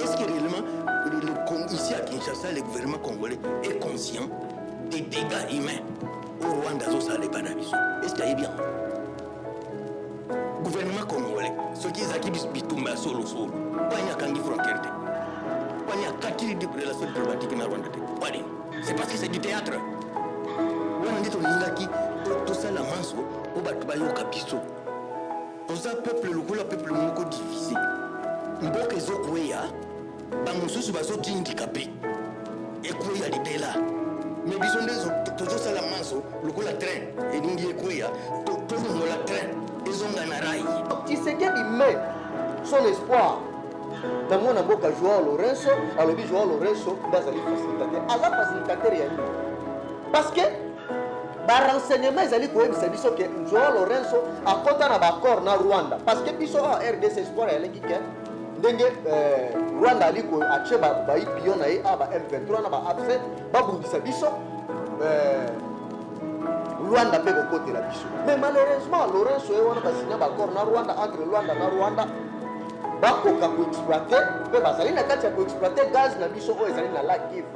Est-ce que réellement, ici à Kinshasa, le gouvernement congolais est conscient des dégâts humains au Rwanda? Est-ce qu'il y a bien? Gouvernement congolais, ce qui est acquis bitumba solo, pas y a kangi frontière, pas y a 4 relations diplomatiques na Rwanda. C'est parce que c'est du théâtre. On dit tout ça la manso, au batubayo kapiso. Tout ça peuple le peuple moko divisé. Mboka ezokweya, bamususu bazoti handicapé. Ekweya libela. Mais bisonde tout ça la manso, le coup la train et ningi ekweya, tout la train. Tu sais qu'il met son espoir dans mon avocat Joao Lourenço, à l'objet Joao Lourenço, dans un facilitateur. À la facilitateur, il y a une. Parce que, par renseignement, ils allaient dire que Joao Lourenço a compté un accord dans Rwanda. Parce que, puis, sur RDC Espoir, il y a Ndenge Rwanda aliko acheba ba ipion na aba M23 na ba absent ba bundisa biso Rwanda peut côté la biso. Mais malheureusement, Lorenzo et on a signé un accord na Rwanda entre Rwanda ba koka ko exploiter pe ba sali na kati ko exploiter gaz na biso o ezali na la Kivu.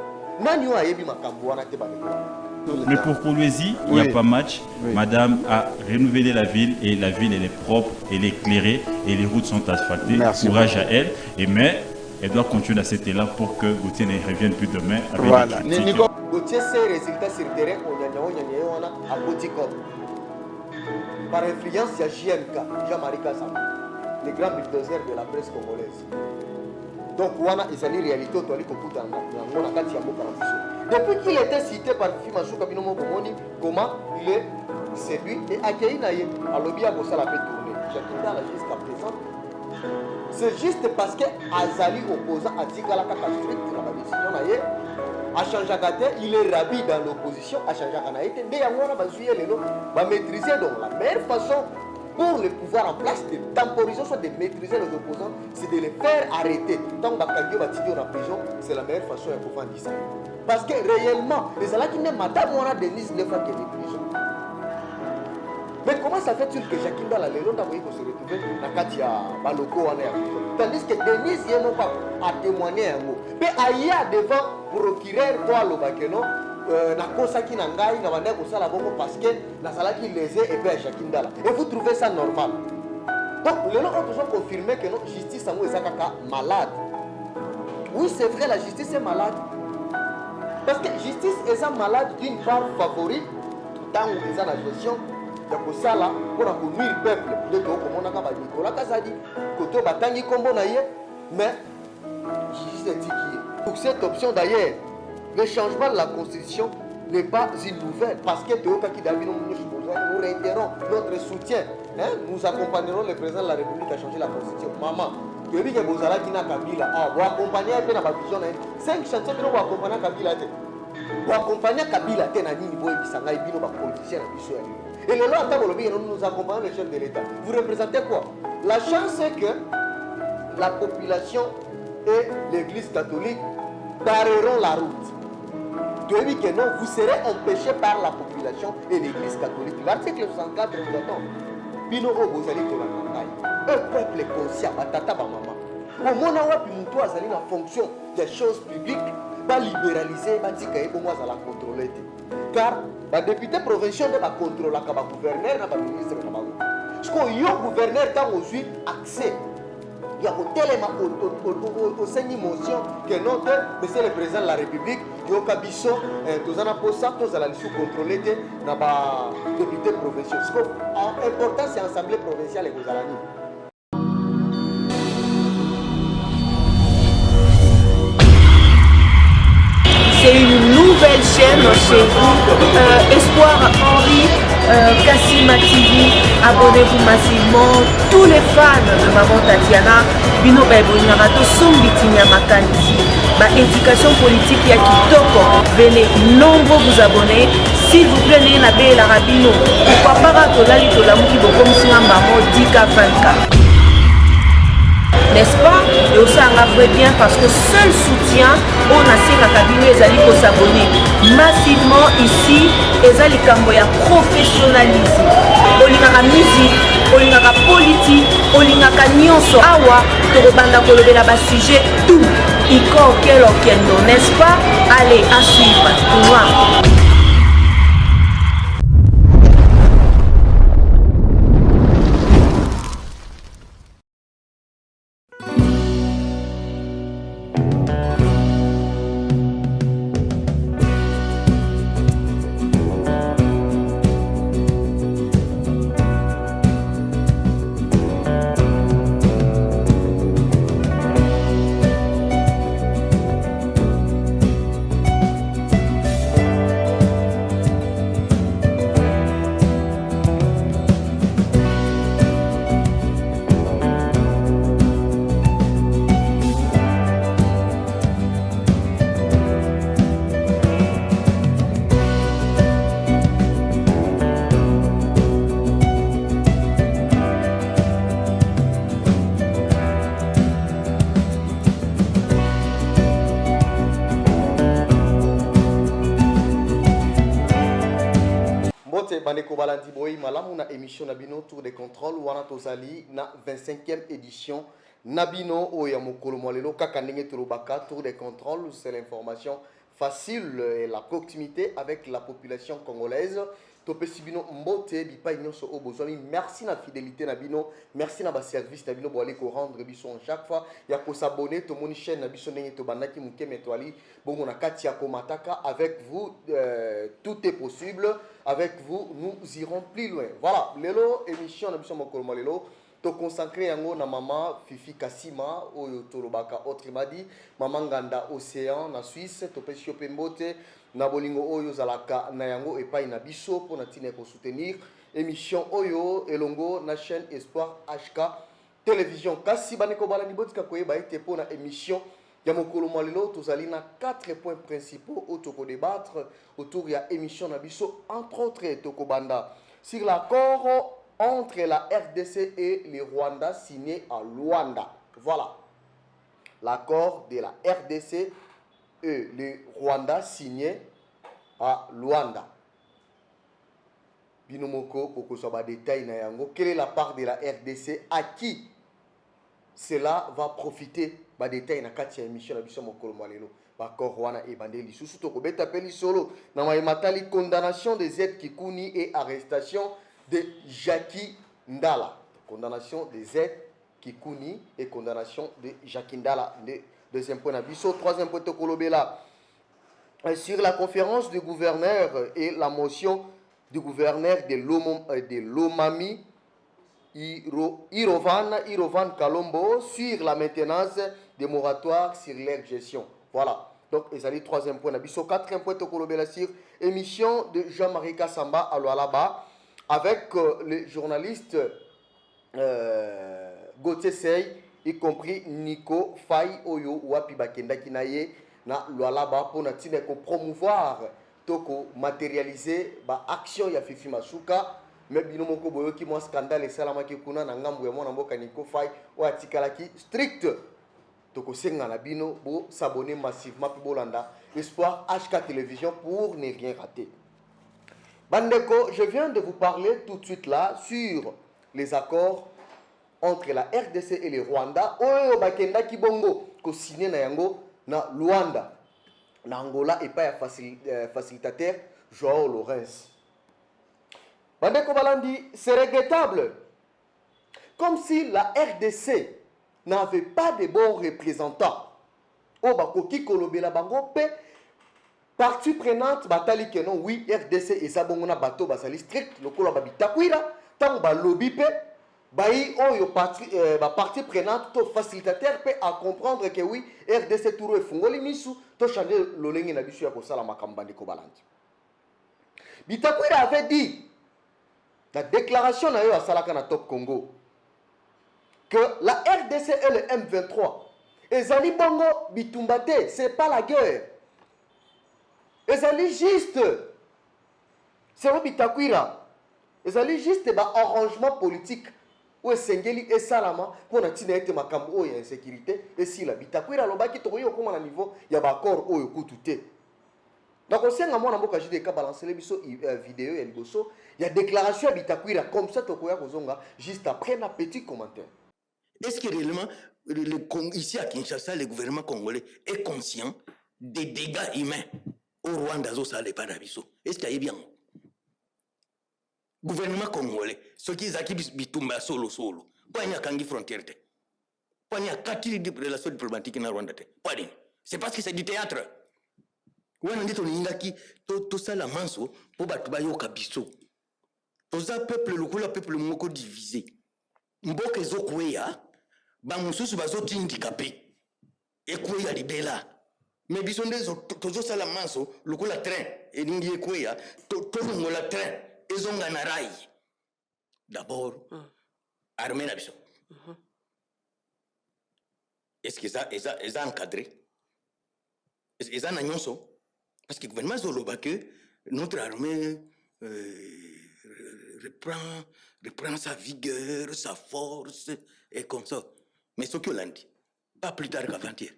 Nani wa yebi makambo wana te ba. Mais pour Kolwezi, il n'y a pas match. Oui. Madame a renouvelé la ville et la ville elle est propre, elle est éclairée et les routes sont asphaltées. Merci Courage à elle. Mais elle doit continuer à cet élan pour que Gauthier ne revienne plus demain avec voilà. Gauthier, ses résultats sur le terrain, on a à Boticom. Par influence, il y a JMK, Jean-Marie Kassam, le grand bulldozer de la presse congolaise. Donc, Wana est une réalité, depuis qu'il était cité par Fima Soukabino Mokomoni, comment il est séduit et accueilli à l'objet à Gossala fait tourner. Jakindala jusqu'à présent. C'est juste parce que Azali opposant à Tikalaka strict dans la décision à Chanjakate, il est ravi dans l'opposition à Chanjakanaïte. Mais à moi, va maîtriser donc la meilleure façon pour le pouvoir en place de temporiser, soit de maîtriser les opposants, c'est de les faire arrêter. Tant que Bakagio va tirer en prison, c'est la meilleure façon de pouvoir dire ça. Parce que réellement, les Alaki n'est madame Mona Denise ne fait que les prisons. Mais comment ça fait-il que Jacques Ndala les gens d'envoyer pour se retrouver dans Katia Baloko en air? Tandis que Denise n'est pas à témoigner un mot. Mais ailleurs devant procureur toi le bakeno na kosaki na ngai na bande ko sala bongo parce que na salaki lésé et puis Jacques Ndala. Et vous trouvez ça normal? Donc les gens ont toujours confirmé que notre justice est malade. Oui, c'est vrai, la justice est malade. Parce que justice est malade d'une part favorite, tant où ils ont la gestion. Pour ça là, pour nuire le peuple, de tout comme on a dit, Nicolas Kazadi, Koto Batangi Kombo Naye, mais justice est tiquée. Pour cette option d'ailleurs, le changement de la constitution n'est pas une nouvelle, parce que Théo Kaki Davino nous réitérons notre soutien. Nous accompagnerons le président de la République à changer la constitution. Maman, tu as dit que vous allez Kabila, vous accompagnez un peu dans ma vision. 5 chantiers que vous accompagnez Kabila. Vous accompagnez Kabila, vous accompagnez Kabila, politicien. Et le loi nous accompagnons le chef de l'État. Vous représentez quoi? La chance c'est que la population et l'Église catholique barreront la route. Tu as dit que non, vous serez empêchés par la population et l'Église catholique. L'article 64 nous attend. Bino Obozali Kolanangai. Un peuple conscient, Batata Bamama. Au moment où Azali en fonction des choses publiques, va libéraliser, va dire qu'il faut la contrôler. Car les députés provinciaux ne va contrôler le gouverneur, le ministre. Parce que le gouverneur a aussi accès. Il y a au sein motion que notre monsieur le président de la République, il y a Kabiso, tous en apposant, tous à la liste contrôlée des députés provinciaux. Ce qui est important, c'est l'Assemblée provinciale et vous allez. C'est une nouvelle chaîne chez vous, Espoir Henri, Kassima TV, abonnez-vous massivement, tous les fans de Maman Tatiana, Bino Baibonarato, Sombitinia Makanisi, ma éducation politique ya Kitoko, venez nombreux vous abonner, s'il vous plaît, n'ayez pas la rabino, pourquoi pas Tolali Tolamuki Bokom Singa Maman Dika 24. N'est-ce pas? Et aussi on a fait bien parce que seul soutien on a essayé la cabine les alliés pour s'abonner massivement ici et les camboya professionnalisme olingaka musique olingaka politique olingaka nyonso awa to banda kolobela ba sujet tout Iko Kelo Kendo, n'est-ce pas? Allez, à suivre. Wow. Bandeko balandi boy malamu na émission Nabino Tour de contrôle wana tozali na 25e édition Nabino oya mokolo molelo kaka ndenge tolobaka Tour de contrôle, c'est l'information facile et la proximité avec la population congolaise. Topesi bino mbote bipai nyonso o bozwami. Merci na fidélité na bino, merci na ba service na bino boale ko rendre biso chaque fois ya ko s'abonner to moni chaîne na biso ndenge to bandaki muke metwali bongo na kati ya komataka. Avec vous tout est possible, avec vous nous irons plus loin. Voilà, lelo émission na biso mokolo molelo to consacré yango na mama Fifi Kassima oyo tolobaka autrement dit mama nganda Océan na Suisse. Topesi pe mbote na bolingo oyo zalaka na yango epai na biso pour na tine ko soutenir émission oyo elongo na chaîne Espoir HK télévision. Kasi baneko bala ni botika koyeba ete pour na émission ya mokolo molelo tozali na 4 points principaux autour ko débattre autour ya émission na biso, entre autres toko banda sur l'accord entre la RDC et le Rwanda signé à Luanda. Voilà. L'accord de la RDC et le Rwanda signé à Luanda. Binomoko, pour que ce soit détail na yango. Quelle est la part de la RDC? À qui cela va profiter? Ba détail na katia émission na biso mokolo malelo. D'accord, Rwanda et bandeli. Sous to ko beta peli solo. Na matali condamnation des aides Kikuni et arrestation de Jackie Ndala. Condamnation des aides Kikuni et condamnation de Jackie Ndala. Deuxième point Nabiso. Troisième point Tokolobela. Sur la conférence du gouverneur et la motion du gouverneur de Lomami Irovan Kalombo sur la maintenance des moratoires sur leur gestion. Voilà. Donc, ils allaient troisième point Nabiso. Quatrième point Tokolobela sur émission de Jean-Marie Kassamba à Lualaba avec les journalistes Gauthier Sey, y compris Nico Faye Oyo Wapi Bakenda Kinaye na Lualaba pour natine ko promouvoir toko matérialiser ba action ya Fifi Masuka mais binomo ko boyoki mo scandale et salama ki kuna na ngambu ya mwana mboka Nico Faye o atikalaki strict toko senga na bino bo s'abonner massivement pour Bolanda Espoir HK télévision pour ne rien rater. Bandeko, je viens de vous parler tout de suite là sur les accords entre la RDC et le Rwanda. Oyo bakenda kibongo ko signé na yango na Luanda. Na Angola et pas facilitateur Joao Lorenz. Bandeko Balandi, c'est regrettable. Comme si la RDC n'avait pas de bons représentants. O bakoki kolobela bango pe partie prenante batali que non oui RDC et sabongona bateau basali strict lokola babitakwira tant ba lobby pe bayi oyo partie prenante to facilitateur pe à comprendre que oui RDC touro e fungoli misu to changer lolenge na bisu ya kosala makamba ndeko balandi. Bitakwira avait dit la déclaration na yo asalaka na Top Congo que la RDC et le M23 ezali bongo bitumbate, c'est pas la guerre. Ezali juste c'est le bitakwira. Ezali juste ba arrangement politique ou sengeli et salama pour na tina ete makambo o ya insécurité et si la bitakwira lobaki to yo koma na niveau ya ba accord o yo kututé. Donc on senga mona mboka jide ka balancer les biso vidéo ya liboso ya déclaration ya bitakwira comme ça to koya kozonga juste après na petit commentaire. Est-ce que réellement ici à Kinshasa, le gouvernement congolais est conscient des dégâts humains au Rwanda, ça n'est pas d'Abisso. Est-ce qu'il y a bien? Gouvernement congolais, ce qui est bitumba solo, pas une kangi frontière. Pas une quatrième relation diplomatique na Rwanda. C'est parce que c'est du théâtre. On a dit tout ça la manso pour battre bayoka biso. Tout ça peuple le peuple moko divisé. Mboke zo kweya ba mususu bazo handicapé. Et kweya libela. Mais biso ndezo tozo sala manso lokola train et ningi kweya to ngola train ezonga na rail. D'abord armée na biso. Est-ce que ça est encadré? Est-ce que ça n'a pas? Parce que le gouvernement Zoloba que notre armée reprend sa vigueur, sa force, et comme ça. Mais ce que l'on dit, pas plus tard qu'avant-hier.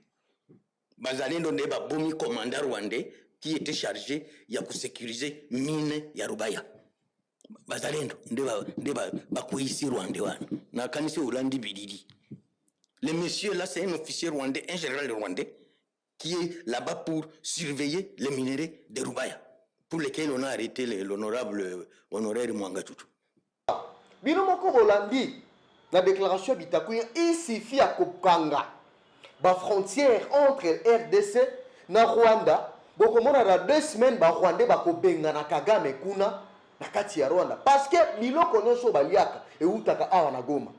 Bazalendo n'est pas bon commandant rwandais qui était chargé de sécuriser mine Yarubaya. Bazalendo n'est pas ici rwandais. Na kanisi Hollande bididi. Le monsieur là, c'est un officier rwandais, un général rwandais, qui est là-bas pour surveiller les minéraux de Rubaya, pour lesquels on a arrêté l'honorable honoraire Mwangatutu. Binomoko Hollandi, la déclaration Bitakuya, il suffit à Kopanga, la frontière entre RDC et Rwanda. Donc, on a 2 semaines, les Rwandais vont benga na Kagame kuna na kati ya Rwanda. Parce que biloko nyonso baliaka e utaka awa na Goma.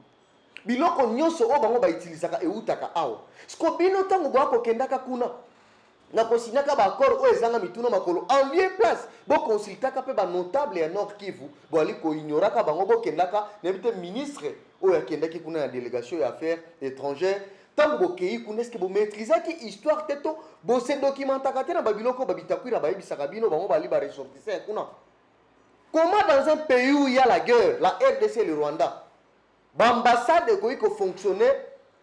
Biloko nyonso o bango ba utilisaka e utaka awa. Sko bino tango bako kendaka kuna na kosinaka ba accord o ezanga mituna makolo en lieu place bo consultaka pe ba notable ya Nord Kivu bo ali ko ignoraka bango bo kendaka nebite ministre o ya kendaki kuna na délégation ya affaires étrangères tango bo kei kuna eske bo maîtriser ki histoire teto bo se documentaka te na ba biloko ba bitakwira ba yebisaka bino bango bali ba ressortissants kuna. Comment dans un pays où il y a la guerre, la RDC et le Rwanda, l'ambassade est fonctionner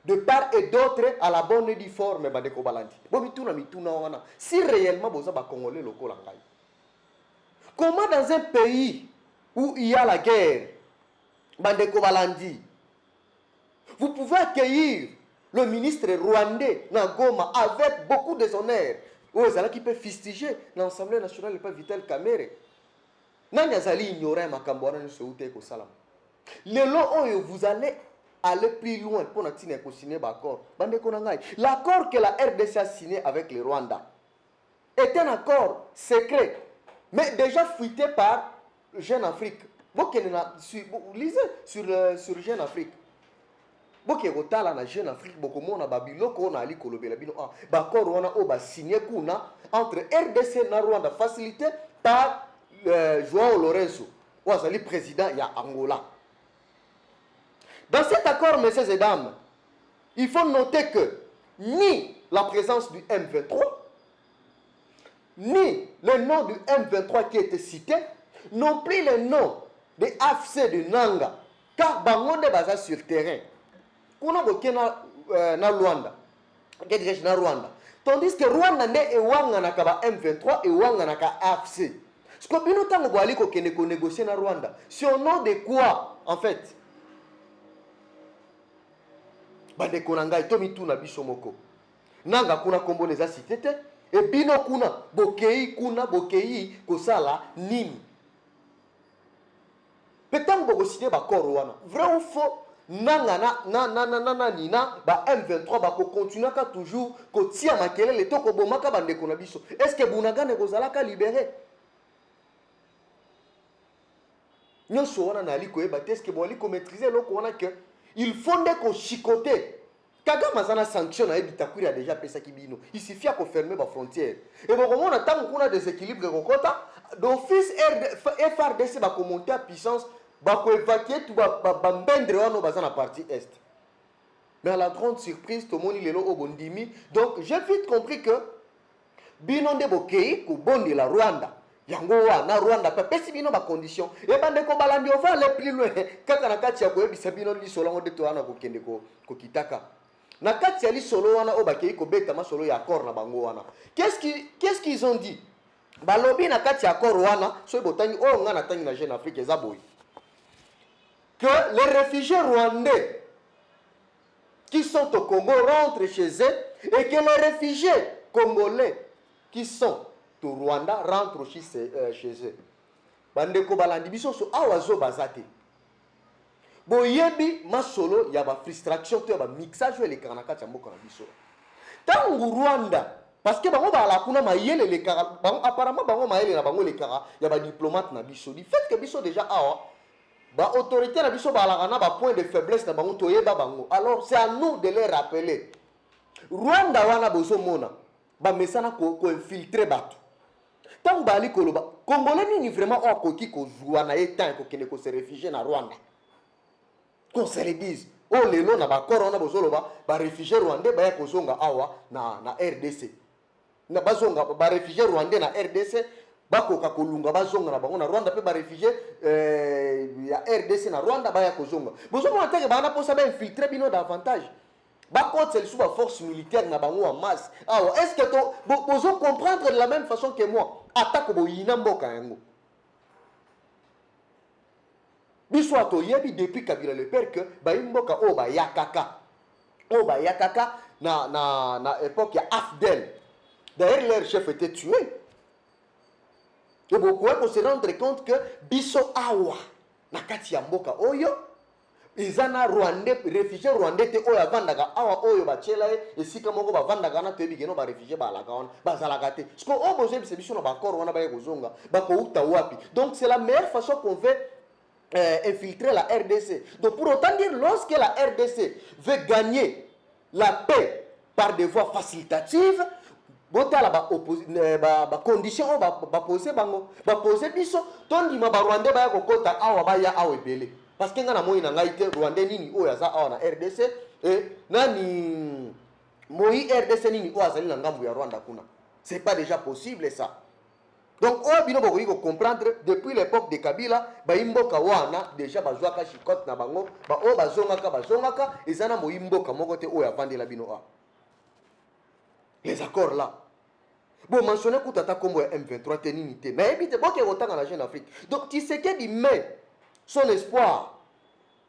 de part et d'autre à la bonne et due forme. Si réellement vous avez Congolais locaux, comment dans un pays où il y a la guerre, vous pouvez accueillir le ministre rwandais Nagoma avec beaucoup de honneur, qui peut fustiger l'Assemblée nationale et pas Vital Kamerhe. Nani azali ignorer makambo wana nso ute ko salam. Lelo oyo vous allez aller plus loin pour na tine ko signer l'accord. Bande ko ngai. L'accord que la RDC a signé avec le Rwanda est un accord secret mais déjà fuité par Jeune Afrique. Vous lisez sur Jeune Afrique. Boke kotala na Jeune Afrique bokomona babiloko na ali kolobela bino ba accord wana o ba signé kuna entre RDC na Rwanda facilité par João Lourenço, le président il y a Angola. Dans cet accord, messieurs et dames, il faut noter que ni la présence du M23, ni le nom du M23 qui était cité, non plus le nom de AFC de Nanga, car Bangonde est sur terrain. Kuna bokena na Rwanda, na Rwanda. Tandis que Rwanda n'est et wanga na kaba M23 et wanga na ka AFC. Ce que nous avons négocié na Rwanda, c'est au nom de quoi en fait? Bande konanga itomi tuna biso moko. Nanga kuna kombo les cité et bino kuna bokei kosala nini. Petango boko signer ba accord wana. Vrai ou faux? Nanga nina ba M23 ba ko continuer ka toujours ko tia makelele to ko bomaka bande kona biso. Est-ce que Bunaga ne kozala ka libérer? Nous sommes maîtriser il faut qu'on chicote. Kagame a sanctionné a déjà fait bino. Il suffit de fermer les frontières. Et bon, on attend qu'on a des équilibres d'office FRDC va monter à puissance, va évacuer tout va dans la partie est. Mais à la grande surprise, tout le monde est là au Bondimi. Donc j'ai vite compris que bino de bokei ko bondi la Rwanda. Yango na Rwanda pesi bino ba condition e bande ko balandi on va aller plus loin kaka na kati ya ko yebisa bino li solo ngo de to wana ko kende ko kitaka na kati ya li solo wana o bakei ko beta ma solo ya accord na bango wana qu'est-ce qu'ils ont dit balobi na kati ya accord wana so botani o nga na tangi na Jeune Afrique ezaboyi que les réfugiés rwandais qui sont au Congo rentrent chez eux et que les réfugiés congolais qui sont au Rwanda rentrent aussi chez eux. Bandeko balandi biso so awazo bazate. Boyebi masolo ya ba frustration to ya ba mixage les kanaka chamboka na biso. Tangu Rwanda parce que bango bala kuna mayele les kara apparemment bango mayele na bango les kara ya ba diplomate na biso. Du fait que biso déjà awa ba autorité na biso bala na ba point de faiblesse na bango toyeba bango. Alors c'est à nous de les rappeler. Rwanda wana bozo mona ba mesana ko infiltrer bato. Tant bali koloba Congolais ni vraiment okoki ko jouer na état ko kene ko se réfugier na Rwanda. Qu'on se le dise. Oh lelo na ba corona bozoloba ba réfugié rwandais ba ya kozonga awa na RDC. Na bazonga ba réfugié rwandais na RDC bakoka kolunga bazonga na bango na Rwanda pe ba réfugié ya RDC na Rwanda ba ya kozonga. Bozomo atake ba na posa ba infiltrer bino davantage. Ba côté sous la force militaire na bango en masse. Awa est-ce que to bozo comprendre de la même façon que moi attaque bo yina mboka yango. Biso ato yebi depuis Kabila le père que ba imboka o ba yakaka na époque ya Afdel. D'ailleurs leur chef était tué. Et beaucoup on se rendre compte que biso awa na kati ya mboka oyo izana Rwandais réfugié Rwandais te oyo vandaga awa oyo ba chela e sika moko ba vandaga na tebi geno ba réfugié ba la kaona ba zalaka te. Parce que o bozo biso na ba kor wana ba yekozonga ba ko uta wapi. Donc c'est la meilleure façon qu'on veut infiltrer la RDC. Donc pour autant dire, lorsque la RDC veut gagner la paix par des voies facilitatives, ba condition ba poser bango ba poser biso tondi ma ba Rwandais ba ko kota awa ba ya awe bele parce que ngana moyi na ngaite Rwandais nini oya za awa na RDC et nani moyi RDC nini oya za na ngambu ya Rwanda kuna. C'est pas déjà possible ça. Donc, on a comprendre depuis l'époque de Kabila, Imboka wana déjà bazwaka chikote na bango, o bazongaka, ezana mo Imboka mokote o ya vande la bino a. Les accords là. Bon, mentionner kutata kombo ya M23 teninité. Mais ebite boke otanga na Jeune Afrique. Donc, tu sais qu'il met son espoir.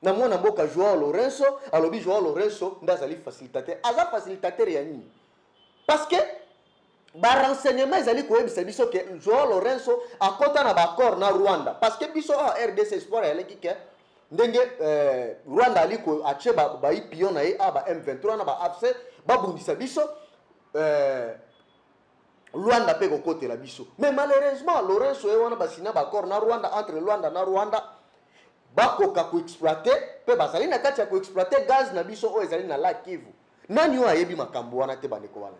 Na mwana mboka Joao Lorenzo, alobi Joao Lorenzo ndazali facilitateur. Aza facilitateur ya nini? Parce que ba renseignement ezali ko yebisa biso ke Joao Lorenzo akota na ba accord na Rwanda parce que biso a RDC espoir ya leki ke ndenge Rwanda aliko ache ba ipion na ba M23 na ba AFC ba bundisa biso Rwanda pe ko kote la biso mais malheureusement Lorenzo e wana basina ba accord na Rwanda entre Rwanda na Rwanda bakoka ko exploiter pe basali na kati ya ko exploiter gaz na biso o ezali na Lac Kivu nani o ayebi makambo wana te bandeko wana.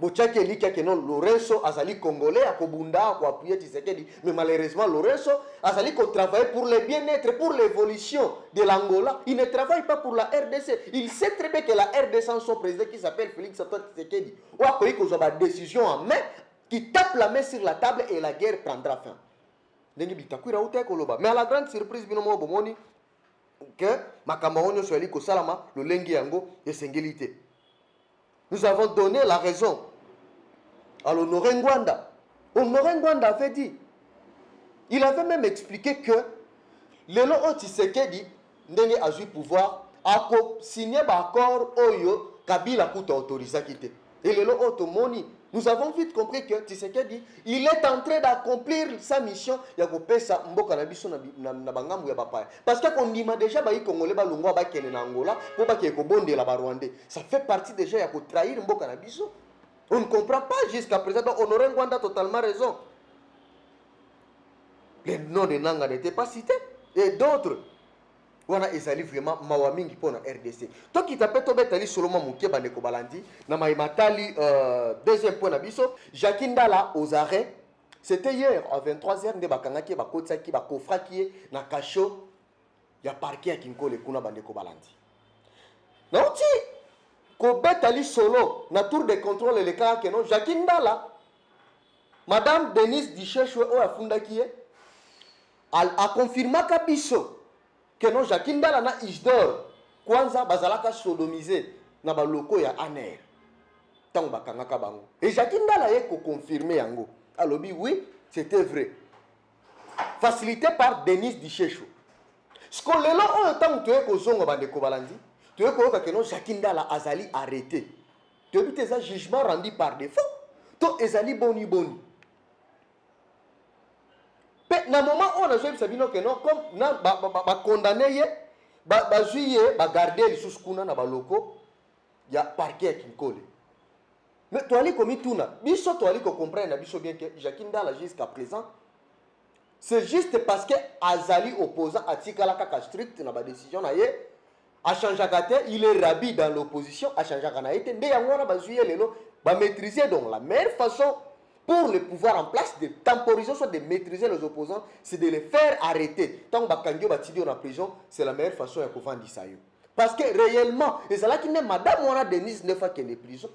Bochake lika que non Lorenzo azali congolais à Kobunda ko appuyer Tshisekedi mais malheureusement Lorenzo azali ko travailler pour le bien-être pour l'évolution de l'Angola, il ne travaille pas pour la RDC. Il sait très bien que la RDC a son président qui s'appelle Félix Antoine Tshisekedi. Ou a qu'il y a une décision en main qui tape la main sur la table et la guerre prendra fin. Mais à la grande surprise binomo bomoni que makambaonyo swali ko salama le lengi yango et singélité. Nous avons donné la raison à l'Honoré Ngwanda. Honoré Ngwanda avait dit, il avait même expliqué que le Lelo Tshisekedi ndenge a eu pouvoir à signer un accord oyo Kabila kuta autorisé à quitter. Et le Lelo Otomoni, nous avons vite compris que Tshisekedi, il est en train d'accomplir sa mission ya kopesa mboka na biso na bangambu ya bapaya. Parce que qu'on dit déjà ba Congolais ba longwa ba kene na Angola pour ba ke ko bonde la ba Rwandais. Ça fait partie déjà ya ko trahir mboka na biso. On ne comprend pas jusqu'à présent. Honoré Ngwanda a totalement raison. Les noms de Nanga n'étaient pas cités. Et d'autres. On a ezali vraiment mawamingi pour la RDC. Toi qui t'appelles Tobet Ali Solomon Mouké Bandeko Balandi, na Maïmatali, deuxième point d'abisso, Jacqueline Dala aux arrêts. C'était hier à 23h, de Bakangaki, Bakotsaki, Bakofraki, na Kacho, ya parquet à Kinkole Kuna Bandeko Balandi. Non, Kobet Ali Solo, na tour de contrôle et le cas que non, Jacqueline Dala, Madame Denise Dichechwe o Afundakie, a confirmé Kabiso. Que non Jacqueline Dala na Isdor kwanza bazalaka sodomisé na ba loko ya Aner tant bakangaka bango et Jacqueline Dala ko confirmer yango alobi oui c'était vrai facilité par Denis Dichecho ce que lelo on tant que ko zongo bande ko balandi Tu veux que non Jakindala azali arrêté. Tu veux que ça jugement rendu par défaut. To ezali boni boni. Mais na moment on a joué sabino que non comme na ba condamné ye ba juillet ba garder les sous kuna na ba loko ya parquet kinkole. Mais toi ali komi tuna biso toi ali ko comprendre biso bien que Jakindala jusqu'à présent c'est juste parce que azali opposant à tikala kaka strict na ba décision na ye a changé il est rabi dans l'opposition a changé kana été nde yango na ba juillet lelo ba maîtriser donc la meilleure façon pour le pouvoir en place de temporiser, soit de maîtriser les opposants, c'est de les faire arrêter. Tant que Kangyo Batidi en prison, c'est la meilleure façon de pouvoir dire ça. Parce que réellement, et c'est là qu'il n'est Madame Mona Denise ne fait qu'elle est prison.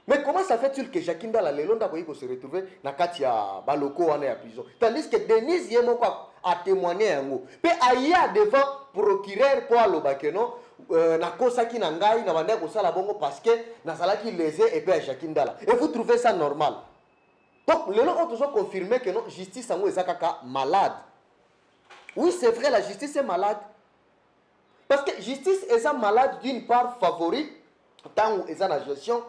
Mais comment ça fait-il que Jakinda la Lelonda se retrouve dans Katia Baloko en prison? Tandis que Denise Yemoko a témoigné un mot. Puis Aya devant procureur pour Alobakeno, na kosaki na ngai na bande ko sala bongo parce que na salaki lésé et puis Jakindala. Et vous trouvez ça normal? Donc les gens ont toujours confirmé que non justice sango ezakaka malade. Oui, c'est vrai, la justice est malade. Parce que justice est malade d'une part favori tant où eza na gestion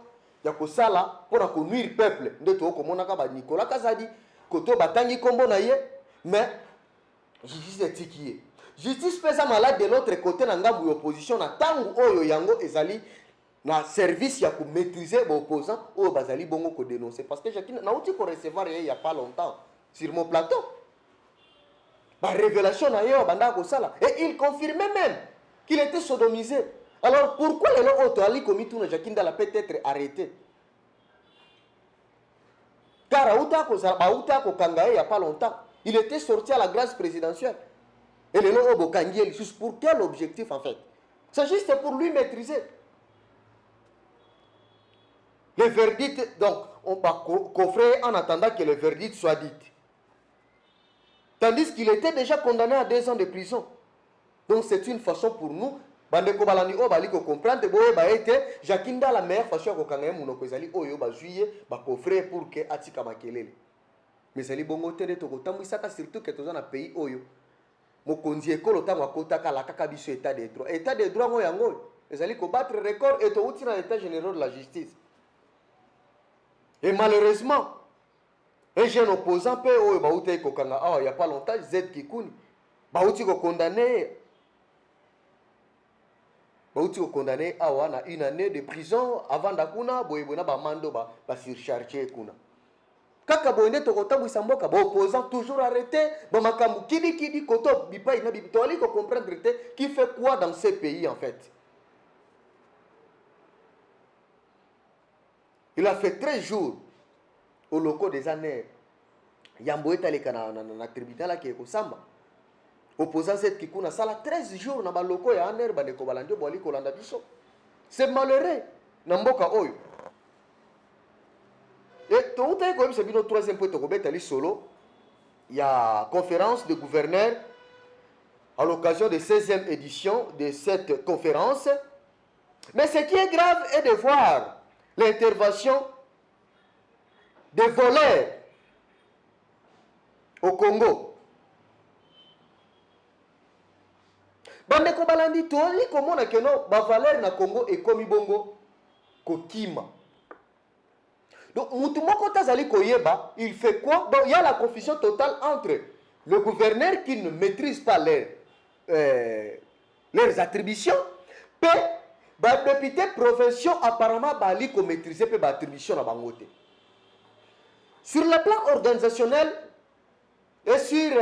ya ko sala pour ko nuire peuple. Ndeto ko monaka ba Nicolas Kazadi koto batangi kombo na ye mais justice est tikié. Justice fait ça malade de l'autre côté dans la opposition na tangu oyo yango ezali na service ya pour maîtriser les opposants oyo bazali bongo ko dénoncer parce que Jacques na outi ko recevoir il y a pas longtemps sur mon plateau la révélation na yo banda ko sala et il confirmait même qu'il était sodomisé. Alors pourquoi les gens auto ali komi tout na Jacques Ndala peut-être arrêté car outa ko sala ba outa ko kanga il y a pas longtemps il était sorti à la grâce présidentielle. Et le nom au Kangiel, juste pour quel objectif en fait? C'est juste pour lui maîtriser. Le verdict, donc, on va coffrer en attendant que le verdict soit dit. Tandis qu'il était déjà condamné à 2 ans de prison. Donc c'est une façon pour nous, Bandeko Balani Obali, de comprendre que Jakinda la meilleure façon de comprendre que Oyo ba juillet, ba coffrer pour que Atika Makelele. Mais c'est les bons côtés de Tokotamou, surtout que tu es dans un pays Oyo. Mokonzi ekolo tango akotaka la kaka biso état de droit. État de droit ngo yango ezali ko battre record et to uti na état général de la justice. Et malheureusement, un jeune opposant pe oyo ba uti ko kanga il y a pas longtemps Z Kikuni ba uti ko condamné awa na 1 année de prison avant dakuna boyebona ba mando ba surcharger kuna. Kaka boende tokotabu samboka ba opposant toujours arrêté ba makambu kidi koto bipa ina bibitoli ko comprendre qui fait quoi dans ces pays en fait. Il a fait 13 jours au locaux des années Yamboeta le kana na tribunal qui ko samba. Opposant cette kikuna sala 13 jours na ba locaux ya aner ba de ko balandio boli ko landa biso. C'est malheureux na mboka oyo. Et tout est comme c'est bien notre troisième point de solo. Il y a conférence de gouverneurs à l'occasion de 16e édition de cette conférence. Mais ce qui est grave est de voir l'intervention des voleurs au Congo. Bande ko balandi to li ko mona ke no ba valeur na Congo et komi bongo ko kima. Donc, il fait quoi? Donc, il y a la confusion totale entre le gouverneur qui ne maîtrise pas leurs attributions, et les députés provinciaux apparemment qui maîtrisent les attributions. Sur le plan organisationnel et sur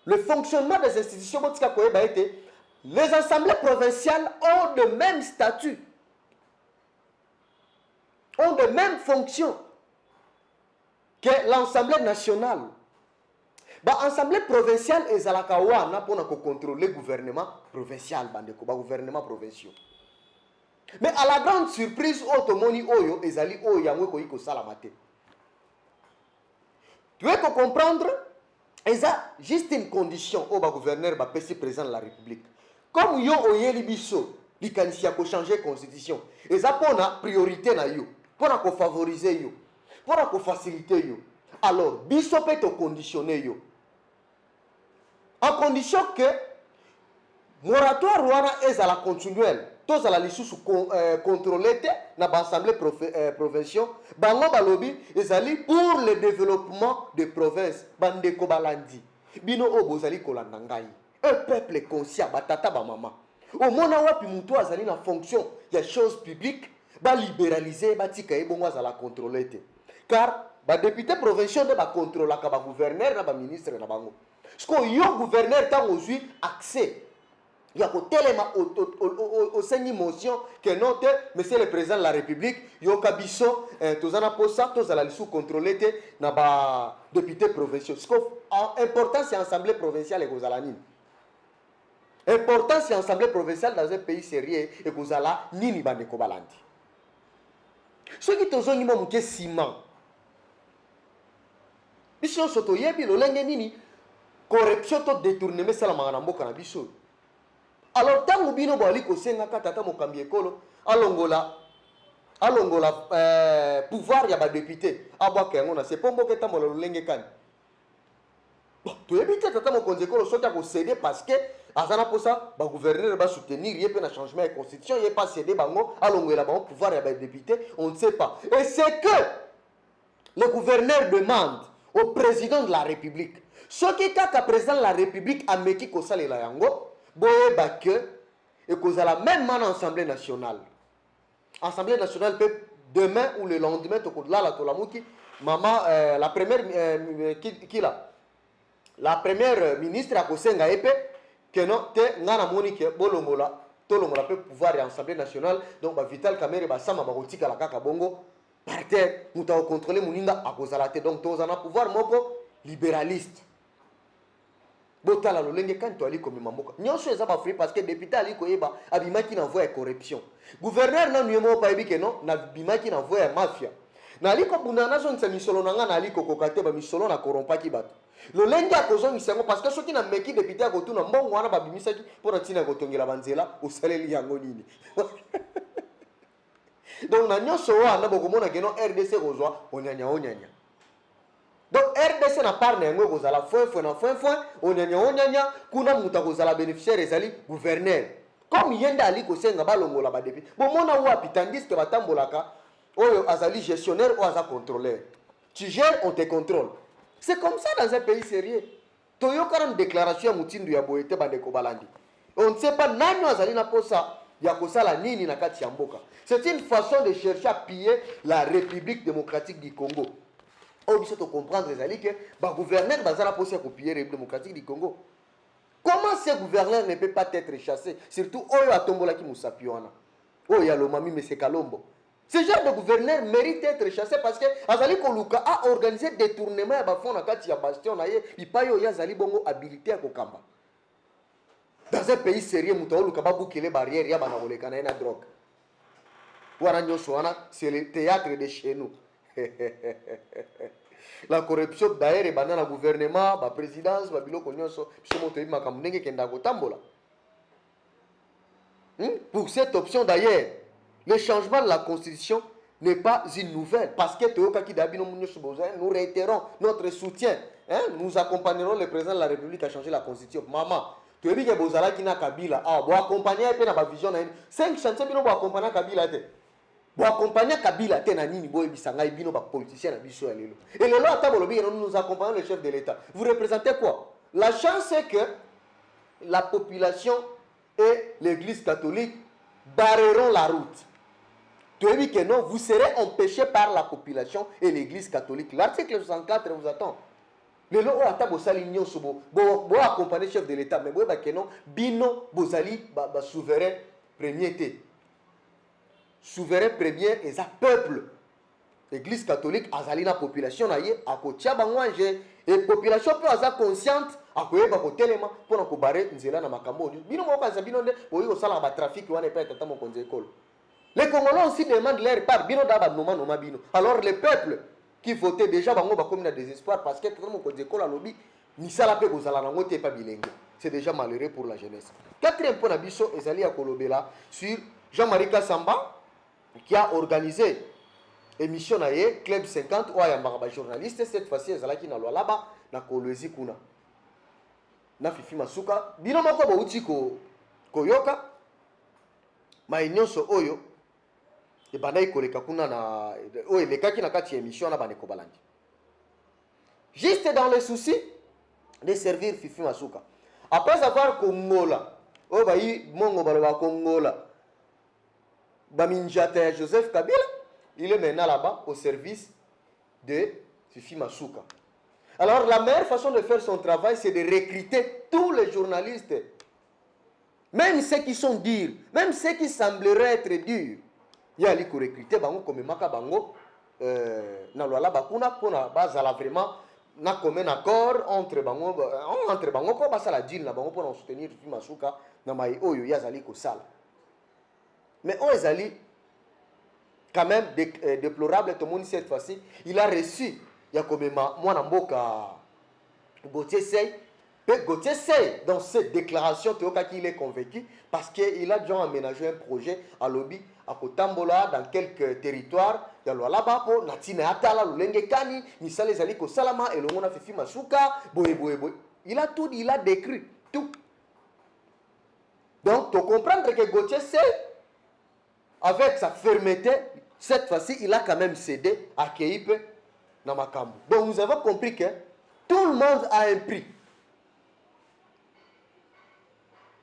le fonctionnement des institutions, les assemblées provinciales ont le même statut, ont de mêmes fonctions que l'Assemblée nationale. L'Assemblée provinciale est pour contrôler le gouvernement provincial, gouvernement provincial. Mais à la grande surprise, Otomoni Oyo ezali Oyo yango ko salamate. Tu veux comprendre? Et ça, juste une condition au gouverneur ba président de la République. Comme yo oyeli biso, likanisi ko changer constitution. Et ça pour na priorité na yo. Pour favoriser yo, pour faciliter yo. Alors, biso peut te conditionner yo. En condition que moratoire wana ezala continuel tozala lisusu contrôlé te na baassemblée provinciale bango balobi ezali pour le développement de province bandeko balandi bino oyo bozali kolanda ngai un peuple conscient batata bamama omona wapi mutu azali na fonction ya chose publique balibéraliser batika ye bongo azala contrôlé te car badéputé provinciaux nde bacontrôlaka bagouverneur na baministre na bango siko yo gouverneur ntango ozwi accès ya kotelema osengi motion que non te monsieur le président de la république yoka biso toza na posa tozala lisu contrôlé te na badéputé provinciaux siko importance ya assemblée provinciale ekozala nini importance ya assemblée provinciale dans un pays sérieux ekozala nini bandeko balandi soki tozongi mo moke nsima biso nyonso toyebi lolenge nini corruption to détournement esalamaka na mboka na biso alors ntango bino boali kosengaka tata mokambi ekolo alongola pouvoir ya badéputé abwaka yango na se mpo mboka etambola lolenge kani toyebi te tata mokonzi ekolo soki akosede parce que aza na mposa bagouverneur basoutenir ye mpe na changement ya constitution ye pas cede bango alongolela bango pouvoir ya badéputé on ne sait pas et c'est que le gouverneur demande au président de la république soki kaka président de la république ameki kosalela yango boyeba que ekozala même en assemblée nationale peut demain ou le lendemain tokolala tolamuki mama la première la première ministre akosenga epe que non te ngana moni ke bolongola tolongola pe pouvoir ya assemblée nationale donc ba Vital Kamerhe basama bakotika la kaka bongo par terre muta contrôler muninga akozala te donc tozana pouvoir moko libéraliste botala lolenge kanto ali komema mboka nyonso eza ba free parce que député ali koyeba abimaki na voie ya corruption gouverneur na nuemo pa ebike non na bimaki na voie ya mafia na ali ko bundana zo ntsa misolo na nga na ali kokokate ba misolo na korompaki bato lolenge akozongisa yango parce que soki na meki député akotuna mbongo wana babimisaki mpona ntina kotongela banzela osaleli yango nini donc na nyonso wana bokomona keno RDC kozwa onyanya donc RDC na part na yango kozala foin onyanya kuna muta kozala bénéficiaire ezali gouverneur comme yenda ali kosenga balongola ba député bomona wapi tandis que batambolaka oyo azali gestionnaire ou aza contrôleur tu gères on te contrôle c'est comme ça dans un pays sérieux toyoka na déclaration ya mutindu ya boyete bandeko balandi on ne sait pas nani azali na posa ya kosala nini na kati ya mboka c'est une façon de chercher à piller la République démocratique du Congo. On doit comprendre que le gouverneur va poser à piller la République démocratique du Congo. Comment ce gouverneur ne peut pas être chassé? Surtout, Oyo Atombola qui Moussapiona. Oyo Alomami M. Kalombo. Ce genre de gouverneur mérite d'être chassé parce que Azali Koluka a organisé des détournements à Bafon à Kati à Bastion. Il paye Oyo Azali Bongo habilité à Kokamba. Dans un pays sérieux, Moutaolou Kababou qui les barrières, Yabana Olekana et la drogue. C'est le théâtre de chez nous. La corruption d'ailleurs est dans le gouvernement, la présidence, la bilo konyoso, pour cette option d'ailleurs, le changement de la constitution n'est pas une nouvelle parce que nous réitérons notre soutien. Nous accompagnerons le président de la République à changer la constitution. Maman, tu as dit que vous allez Kabila, vous accompagnez la vision. 5 chantiers, vous accompagnez Kabila. Vous accompagnez Kabila, bino ba politicien na biso ya lelo. Et lelo atabolobi nous accompagnons le chef de l'État. Vous représentez quoi? La chance c'est que la population et l'Église catholique barreront la route. Tu dis que non, vous serez empêchés par la population et l'Église catholique. L'article 64 vous attend. Lelo atabosali nyonso bo accompagner chef de l'État mais boyeba que non bino bozali ba souverain premier té. Souverain premier et sa peuple. L'église catholique azali na population na ye akotia bangwanje et population peut aza consciente akoyeba ko telema pona ko barrer nzela na makambo bino mo kanza bino nde boyi osala ba trafic wana pe tata mo konze école. Les Congolais aussi demandent leur part bino da ba noma bino. Alors le peuple qui votait déjà bango ba comme na désespoir parce que tata mo konze école a lobby ni sala pe kozala na ngote pa bilenge. C'est déjà malheureux pour la jeunesse. Quatrième point na biso ezali ya kolobela sur Jean-Marie Kassamba qui a organisé émission na ye Club 50 ou ayambaka journaliste cette fois-ci ezalaki na lwalaba na kolwezi kuna na fifi masuka bino moko bauti ko koyoka nyonso oyo ebanda ikoleka kuna na oyo elekaki na kati ya émission na bandeko balandi. Juste dans le souci de servir Fifi Masuka. Après avoir kongola, oh bayi mongo baloba kongola, baminjata Joseph Kabila, il est maintenant là-bas au service de Fifi Masuka. Alors la meilleure façon de faire son travail, c'est de recruter tous les journalistes, même ceux qui sont durs, même ceux qui sembleraient être durs. Il y a les recruter bango comme maka bango na loala bakuna pona bazala vraiment na commun accord entre bango ko basala deal na bango pour soutenir Fifi Masuka na mai oyo yazali ko sala. Mais on ezali quand même déplorable tout le monde cette fois-ci, il a reçu ya komema mwana mboka Gauthier Sey. Gauthier Sey, dans cette déclaration, il est convaincu parce qu'il a déjà aménagé un projet à lobby à Kotambola, dans quelques territoires. Il y a là-bas pour Natina Atala, Lulenge Kani, Nisale Zaliko Salama, et le monde a fait Fifi Masuka, boy. Il a tout, il a décrit tout. Donc, tu comprends que Gauthier Sey, avec sa fermeté, cette fois-ci, il a quand même cédé à Keipe Namakambu. Donc, nous avons compris que tout le monde a un prix.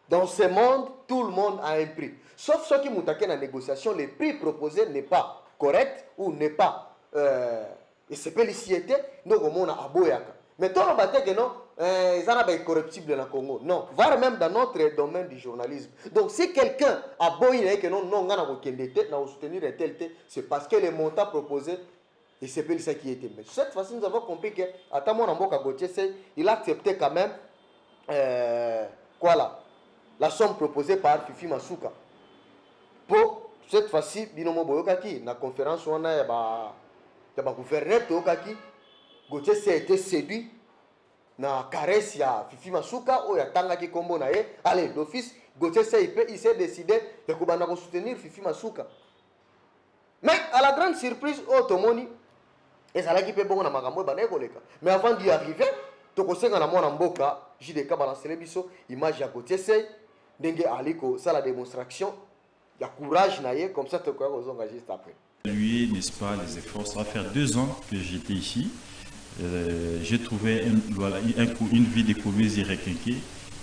Dans ce monde, tout le monde a un prix. Sauf ceux qui m'ont attaqué dans la négociation, le prix proposé n'est pas correct ou n'est pas... et c'est pas l'iciété, donc au monde a aboyaka. Mais tout le monde que non, ils sont corruptibles dans le Congo. Non, voire même dans notre domaine du journalisme. Donc si quelqu'un a boyé que non, on a soutenir un tel, c'est parce que les montants proposés, et c'est pas ça qui était. Mais cette fois-ci, nous avons compris que, à Tamon Mboka Gauthier, il a accepté quand même, quoi là, la somme proposée par Fifi Masuka. Pour cette fois-ci, Binomo Boyokaki, dans la conférence où on a gouverneur Toyokaki, Gauthier a été séduit dans la caresse de Fifi Masuka, où il y a Tangaki Kombo Naye. Allez, d'office, Gauthier il s'est décidé de soutenir Fifi Masuka. Mais à la grande surprise, Otomoni, et ça l'a qui peut bon dans Magambo, mais avant d'y arriver, Tokosé dans la moine en boka, JDK balance les bisous, image à Gauthier Sey. Dengue aliko, ça la démonstration, il y a courage naïe, comme ça tu peux vous juste après. Lui, n'est-ce pas, les efforts, ça va faire 2 ans que j'étais ici. J'ai trouvé une ville de Kolwezi requinquée,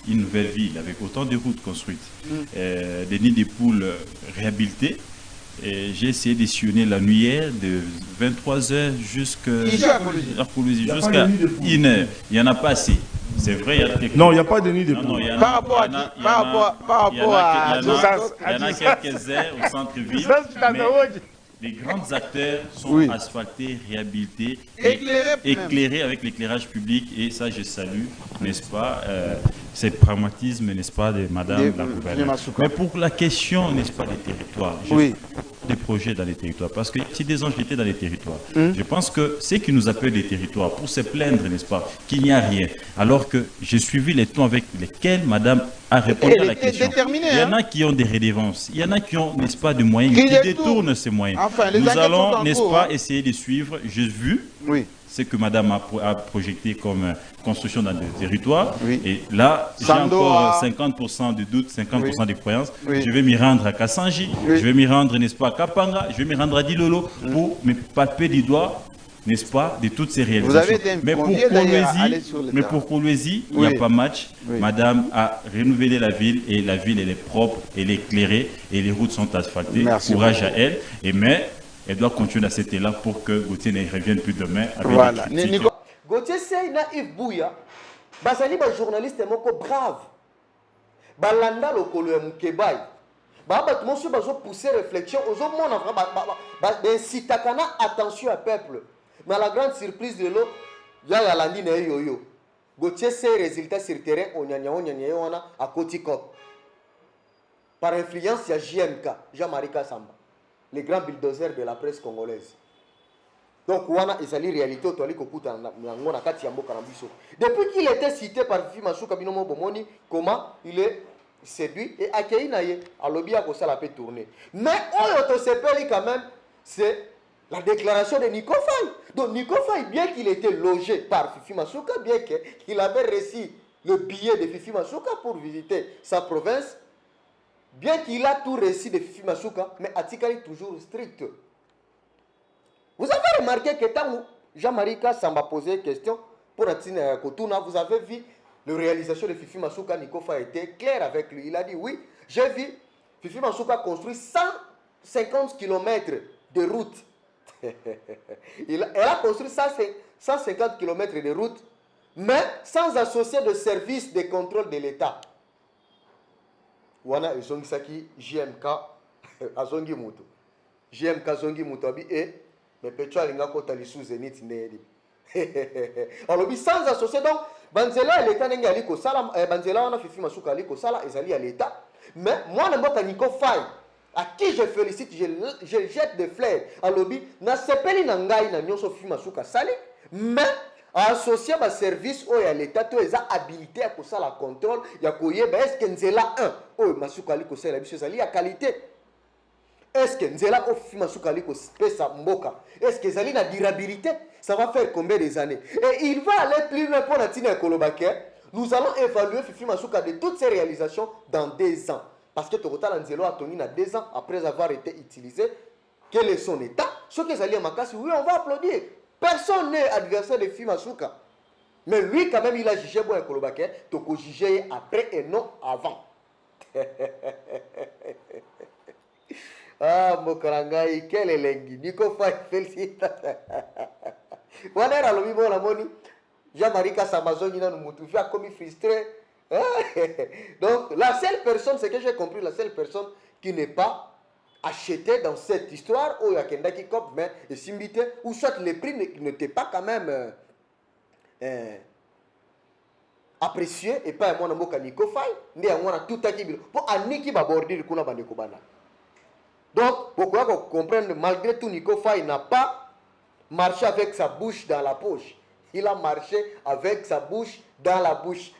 une nouvelle ville avec autant de routes construites, des nids de poules réhabilités. J'ai essayé de sillonner la nuit de 23h jusqu'à 1h. Il n'y en a pas assez. C'est vrai, il y a des... Non, il n'y a pas de nid de poule. poule. Par rapport à... Il y en a quelques-uns au centre-ville. Les grands acteurs sont asphaltés, réhabilités, éclairés avec l'éclairage public. Et ça, je salue, n'est-ce pas, c'est pragmatisme, n'est-ce pas, de Madame la gouverneure. Mais pour la question, n'est-ce pas, des territoires, des projets dans les territoires, parce que si des ans j'étais dans les territoires, je pense que ce qui nous appelle des territoires, pour se plaindre, n'est-ce pas, qu'il n'y a rien, alors que j'ai suivi les tons avec lesquels Madame a répondu à la question. Il y en a qui ont des redevances, il y en a qui ont, n'est-ce pas, des moyens, qui détournent ces moyens. Enfin, nous allons, n'est-ce pas, essayer de suivre. J'ai vu ce que Madame a projeté comme construction dans des territoires. Et là, j'ai encore 50% de doute, 50% de croyance. Je vais m'y rendre à Kassanji, je vais m'y rendre, n'est-ce pas, à Kapanga, je vais m'y rendre à Dilolo pour me palper du doigt, n'est-ce pas, de toutes ces réalisations. Mais pour Kolwezi, il n'y a pas match. Madame a renouvelé la ville et la ville, elle est propre, elle est éclairée et les routes sont asphaltées. Courage à elle. Mais elle doit continuer à cet élan pour que Gauthier ne revienne plus demain avec des critiques. Gauthier Sey na Yves Bouya, bazali ba journaliste moko brave. Balanda lokolo ya Mukebai. Ba bat monsieur bazo pousser réflexion aux autres monde ba sitakana attention à peuple. Mais la grande surprise de l'eau, ya ya landi na yoyo. Gauthier Sey résultat sur terrain onyanya wana à Kotikop. Par influence il y a JMK, Jean-Marie Kassamba, les grands bulldozers de la presse congolaise. Donc, wana ezali réalité otali kokuta na kati ya mboka na biso. Depuis qu'il était cité par Fifi Masuka binomo bomoni, comment il est séduit et accueilli naye à lobby à kosala peut tourner. Mais oyo to sepeli quand même, c'est la déclaration de Nico Faye. Donc Nico Faye, bien qu'il était logé par Fifi Masuka, bien qu'il avait reçu le billet de Fifi Masuka pour visiter sa province, bien qu'il a tout réussi de Fifi Masuka, mais Atikali est toujours strict. Vous avez remarqué que tant Jean-Marie Kassa m'a posé une question pour Atine Kotuna, vous avez vu la réalisation de Fifi Masuka, Nikofa a été clair avec lui. Il a dit oui, j'ai vu Fifi Masuka construire 150 km de route. Elle a construit 150 km de route, mais sans associer de service de contrôle de l'État. Wana ezongi saki JMK azongi mutu. JMK zongi mutu abi mais Petro alinga kota lisu Zenit ndedi. Alors sans associer donc banzela l'État nenge aliko sala banzela wana Fifi Masuka aliko sala ezali à l'État. Mais moi na mboka Niko Faye à qui je félicite, je jette des fleurs. À l'obi, na sepeli na ngai na nyonso Fifi Masuka sali, mais associé à service où l'État tout est habilité à ça la contrôle, ya koyeba est-ce que nzela 1 oh Masuka liko sala biso sali ya qualité. Est-ce que nzela o Fifi Masuka liko pesa mboka? Est-ce que zali na durabilité? Ça va faire combien des années? Et il va aller plus loin pour Natina Kolobake. Nous allons évaluer Fifi Masuka de toutes ses réalisations dans 2 ans. Parce que Total Anzelo a tenu à 2 ans après avoir été utilisé. Quel est son état? Ce que Zali Makasi, oui, on va applaudir. Personne n'est adversaire de Fifi Masuka. Mais lui, quand même, il a jugé bon Kolobake. Toko jugé après et non avant. Ah, Mokarangai, quel est l'engi? Niko Faye, félicitations. Voilà, alors, oui, bon, la moni. Jean-Marie Kassamazon, il a comme frustré. Donc, la seule personne, c'est que j'ai compris, la seule personne qui n'est pas achetée dans cette histoire, où il y a quelqu'un qui copie, mais Simbité, ou soit les prix n'étaient pas quand même appréciés, et pas à mon amour Niko Faye, ni à moi tout à qui pour Aniki Babordi, le Kuna Bandekobana. Donc, pourquoi vous comprenez, malgré tout, Niko Faye n'a pas marché avec sa bouche dans la poche. Il a marché avec sa bouche dans la bouche.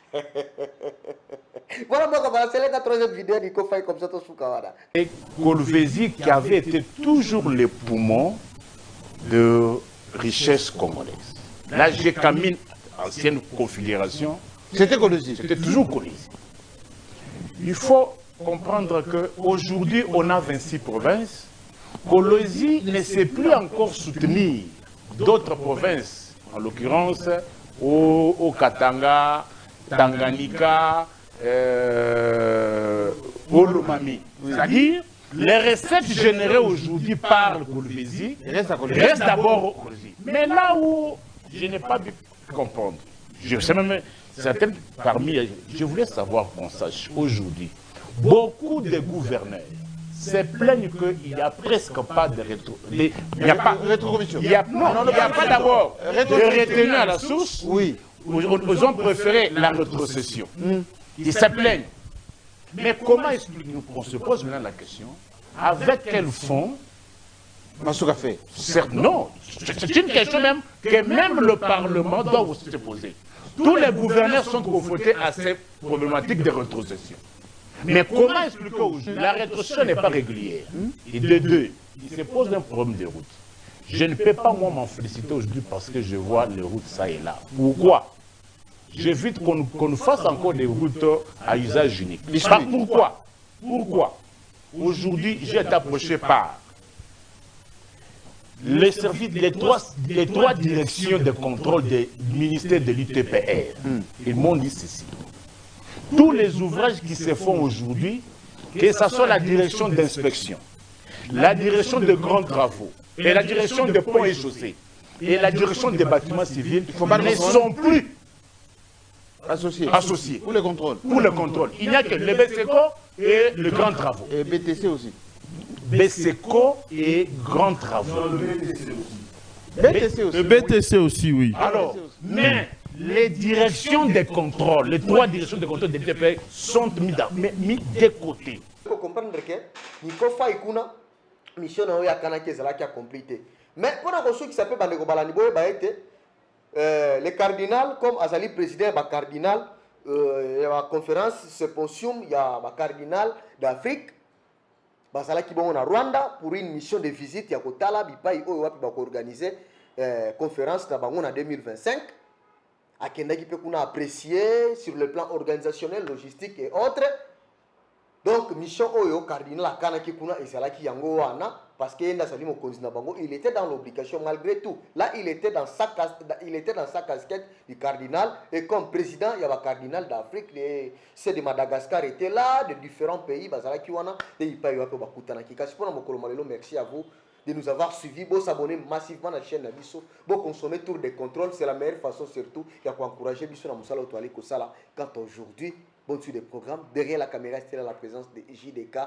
Voilà, moi, c'est la troisième vidéo de Niko Faye comme ça, tout Soukawada. Et Kolwezi qui avait été toujours le poumon de richesse congolaise. La GECAMIN, ancienne confédération, c'était Kolwezi. C'était toujours Kolwezi. Il faut comprendre qu'aujourd'hui, on a 26 provinces. Kolwezi ne sait plus encore soutenir d'autres provinces. En l'occurrence, au Katanga, Tanganyika, au Lomami. C'est-à-dire, les recettes générées aujourd'hui par le Kolwezi restent d'abord au Kolwezi. Mais là où je n'ai pas pu comprendre, je sais même certains parmi, je voulais savoir qu'on sache aujourd'hui, beaucoup de gouverneurs se plaignent qu'il n'y a presque pas de il n'y a pas d'abord de retenue à la source. Oui. Ils ont préféré la rétrocession. Ils se plaignent. Mais comment expliquer-nous? On se pose maintenant la question. Avec quel fonds Masuka fait? Certes, non. C'est une question même que même le Parlement doit aussi se poser. Tous les gouverneurs sont confrontés à ces problématiques de rétrocession. Mais comment expliquer aujourd'hui? La rétrocession n'est pas régulière. Et de deux, il se pose un problème de route. Je ne peux pas, moi, m'en féliciter aujourd'hui parce que je vois les routes ça et là. Pourquoi? J'évite qu'on nous fasse encore des routes à usage unique. Pourquoi? Pourquoi? Aujourd'hui, j'ai été approché par les services, les trois directions de contrôle du ministère de l'UTPR. Ils m'ont dit ceci. Tous les ouvrages qui se font aujourd'hui, que ce soit la direction d'inspection, la direction de grands travaux, et la direction de ponts et chaussées, et la direction des bâtiments civils, ne sont plus associés. Pour le contrôle. Pour le contrôle. Il n'y a que le BSECO et le grand travaux. Et BTC aussi. BSECO et grand travaux. BTC aussi. Le BTC aussi, oui. Alors, mais les directions de contrôle, les trois directions de contrôle des BTP sont mis de côté. Il faut comprendre que Niko Faye kuna mission na ya kana kezala qui a complété. Mais pour un reçu qui s'appelle Bandeko Balanibo ba été le cardinal comme Azali président ba cardinal la conférence symposium il y a ba cardinal d'Afrique basala ki bon na Rwanda pour une mission de visite ya kotala bipai oyo wapi ba ko organiser conférence na bango na 2025. Akenda qui peut qu'on a apprécié sur le plan organisationnel, logistique et autres. Donc, mission Oyo, cardinal Kanaki Kuna et Salaki Yango Wana, parce qu'il il était dans l'obligation malgré tout. Là, il était dans sa casquette du cardinal. Et comme président, il y avait un cardinal d'Afrique, ceux de Madagascar étaient là, de différents pays. Merci à vous de nous avoir suivis. Vous s'abonner massivement à la chaîne Nabiso. Vous consommer tour de contrôle. C'est la meilleure façon surtout. Il y a encourager Biso dans Moussala Otoale Kosala. Quand aujourd'hui, bon sur des programmes, derrière la caméra, c'était la présence de JDK.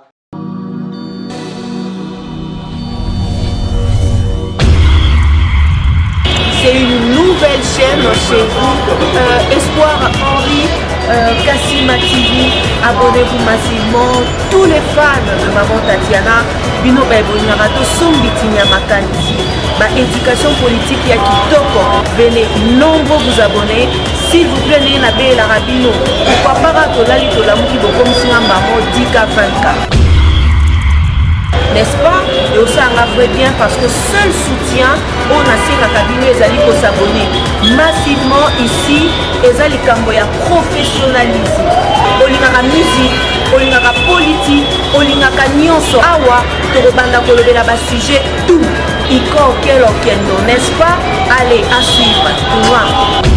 C'est une nouvelle chaîne chez vous. Espoir Henri, Kassima TV. Abonnez-vous massivement. Tous les fans de Maman Tatiana, Bino Baibonarato, Sombitinia Makanisi. Ma éducation politique ya kitoko. Venez nombreux vous abonner. S'il vous plaît, n'ayez pas la rabino. Pourquoi pas Tolali Tolamuki Bokom Sinambamo Dika 24. N'est-ce pas? Et aussi on a bien parce que seul soutien, on a fait la cabine et les s'abonner massivement ici. Et les camboya professionnalisme. On a la musique, on a la politique, on a la nyonso. Awa, Torobanda Kolobela bas sujet tout. Iko quel n'est-ce pas? Allez, à suivre.